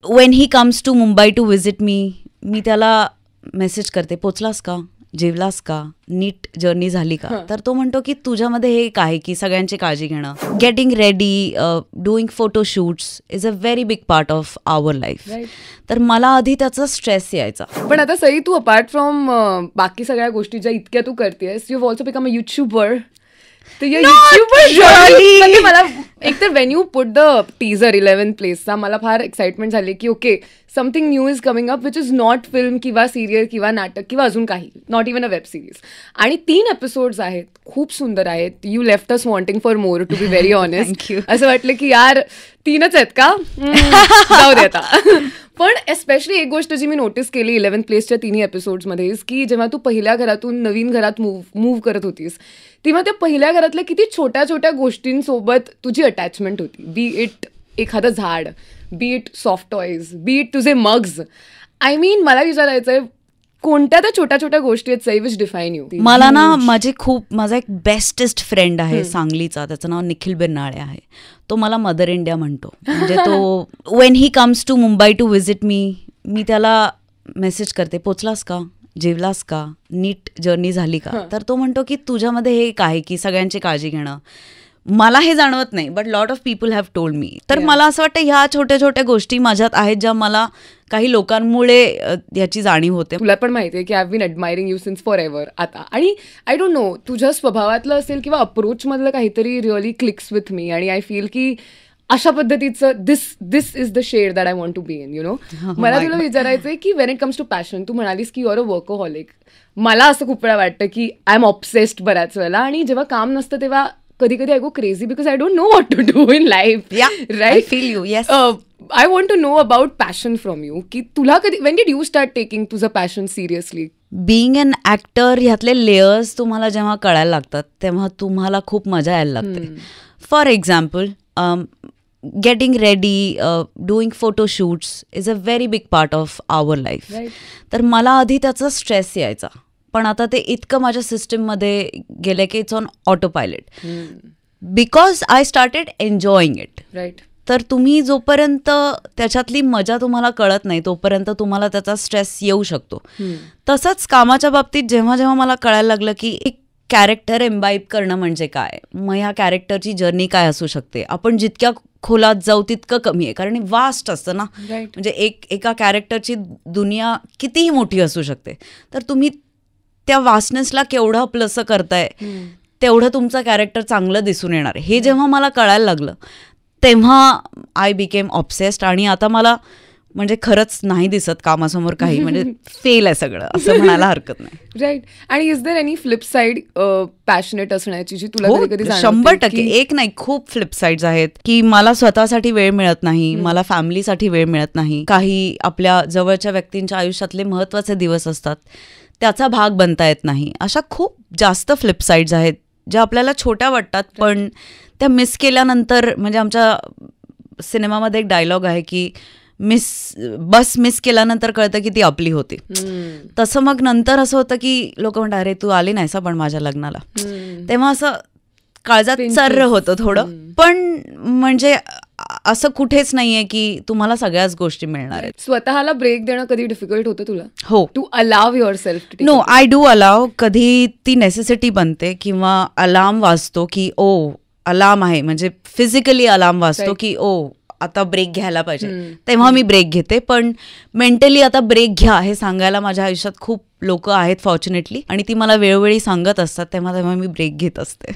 Wien he comes to Mumbai to visit me त्याला message करते, पोचलास का, जेवलास का, नीट जर्नी झाली का. तर तो म्हणतो की तुझ्यामध्ये हे एक आहे की सगळ्यांची काळजी घेणं. Getting ready, doing photoshoots is a very big part of our life. तर मला आधी त्याचा स्ट्रेस यायचा. पण आता सई, तू अपार्ट फ्रॉम बाकी सगळ्या गोष्टी ज्या इतक्या तू करतेस, you have also become a YouTuber. म्हणजे मला एकतर when you put the teaser 11th प्लेसचा मला फार एक्साइटमेंट झाली की okay, something new is coming up which is not film किंवा सिरियल किंवा नाटक किंवा अजून काही, not even a web series. आणि 3 एपिसोड्स आहेत, खूप सुंदर आहेत. You left us wanting for more, to be very honest. असं वाटलं की यार 3च आहेत का, जाऊ दे आता. पण एस्पेशली एक गोष्ट जी मी नोटीस केली 11th प्लेसच्या 3 एपिसोड्समध्ये, की जेव्हा तू पहिल्या घरातून नवीन घरात मूव्ह करत होतीस, तेव्हा त्या पहिल्या घरातल्या किती छोट्या छोट्या गोष्टींसोबत तुझी अटॅचमेंट होती. बी इट एखादं झाड, बी it soft toys, B it तुझे मग्स. आय मीन मला विचारायचंय, कोणत्या त्या छोट्या छोट्या गोष्टी आहेत सई विच डिफाईन यू? मला ना माझा एक बेस्टेस्ट फ्रेंड आहे सांगलीचा, त्याचं नाव निखिल बिरनाळे आहे. तो मला मदर इंडिया म्हणतो. म्हणजे तो when he comes to Mumbai to visit me त्याला मेसेज करते, पोचलास का, जेवलास का, नीट जर्नी झाली का. तर तो म्हणतो की तुझ्यामध्ये हे एक आहे की सगळ्यांची काळजी घेणं. मला हे जाणवत नाही, but lot of people have told me. तर मला असं वाटतं ह्या छोट्या छोट्या गोष्टी माझ्यात आहेत ज्या मला काही लोकांमुळे याची जाणीव होते. तुला पण माहिती आहे की I have been admiring you since forever आता. आणि आय डोंट नो, तुझ्या स्वभावातलं असेल किंवा अप्रोचमधलं काहीतरी रिअली क्लिक्स विथ मी. आणि आय फील की अशा पद्धतीचं this is the shade that I want to be in, you know. मला तुला विचारायचं आहे की when it comes to passion, तू म्हणालीस की यू आर अ वर्कोहॉलिक. मला असं खूप वेळा वाटतं की आय एम ऑब्सेस्ड बऱ्याच वेळेला. आणि जेव्हा काम नसतं तेव्हा कधी कधी I go crazy because I don't know what to do in life. Right, feel you. Yes. I want to know about passion from you, की तुला कधी, when did you start taking तुझं passion seriously? Being an actor ह्यातले layers तुम्हाला जेव्हा कळायला लागतात तेव्हा तुम्हाला खूप मजा यायला लागते. For example, getting ready, doing photoshoots is a very big part of our life. तर मला आधी त्याचा स्ट्रेस यायचा, पण आता ते इतकं माझ्या सिस्टीममध्ये गेलं की it's on auto pilot because I started enjoying it. Right. तर तुम्ही जोपर्यंत त्याच्यातली मजा तुम्हाला कळत नाही तोपर्यंत तुम्हाला त्याचा स्ट्रेस येऊ शकतो. तसंच कामाच्या बाबतीत जेव्हा जेव्हा मला कळायला लागलं की एक कॅरेक्टर एम्बाईब करणं म्हणजे काय, मग ह्या कॅरेक्टरची जर्नी काय असू शकते, आपण जितक्या खोलात जाऊ तितकं कमी आहे, कारण वास्ट असतं ना. म्हणजे एका कॅरेक्टरची दुनिया कितीही मोठी असू शकते. तर तुम्ही त्या वास्टनेसला केवढं प्लस करताय तेवढं तुमचं कॅरेक्टर चांगलं दिसून येणार. हे जेव्हा मला कळायला लागलं तेव्हा आय बिकेम ऑब्सेस्ड. आणि आता मला म्हणजे खरंच नाही दिसत कामासमोर काही, म्हणजे फेल आहे सगळं असं म्हणायला हरकत नाही. राईट. आणि is there any flip side passionate असण्याची जी तुला कधी 100% एक नाही, खूप फ्लिप साईड्स आहेत की मला स्वतःसाठी वेळ मिळत नाही, मला फॅमिलीसाठी वेळ मिळत नाही, काही आपल्या जवळच्या व्यक्तींच्या आयुष्यातले महत्त्वाचे दिवस असतात त्याचा भाग बनता येत नाही. अशा खूप जास्त फ्लिप साईड्स आहेत ज्या आपल्याला छोट्या वाटतात, पण त्या मिस केल्यानंतर, म्हणजे आमच्या सिनेमामध्ये एक डायलॉग आहे की बस मिस केल्यानंतर कळतं की ती आपली होती. तसं मग नंतर असं होतं की लोक म्हणतात अरे तू आली नाहीस पण माझ्या लग्नाला. तेव्हा असं काळजात सर्र होतं थोडं. पण म्हणजे असं कुठेच नाहीये की तुम्हाला सगळ्याच गोष्टी मिळणार आहेत. स्वतःला ब्रेक देणं कधी डिफिकल्ट होतं तुला? हो. To allow yourself? No, I do allow. कधी ती नेसेसिटी बनते किंवा अलार्म वाजतो की ओ अलार्म आहे, म्हणजे फिजिकली अलार्म वाजतो की ओ आता ब्रेक घ्यायला पाहिजे, तेव्हा मी ब्रेक घेते. पण मेंटली आता ब्रेक घ्या हे सांगायला माझ्या आयुष्यात खूप लोक आहेत फॉर्च्युनेटली, आणि ती मला वेळोवेळी सांगत असतात, तेव्हा मी ब्रेक घेत असते.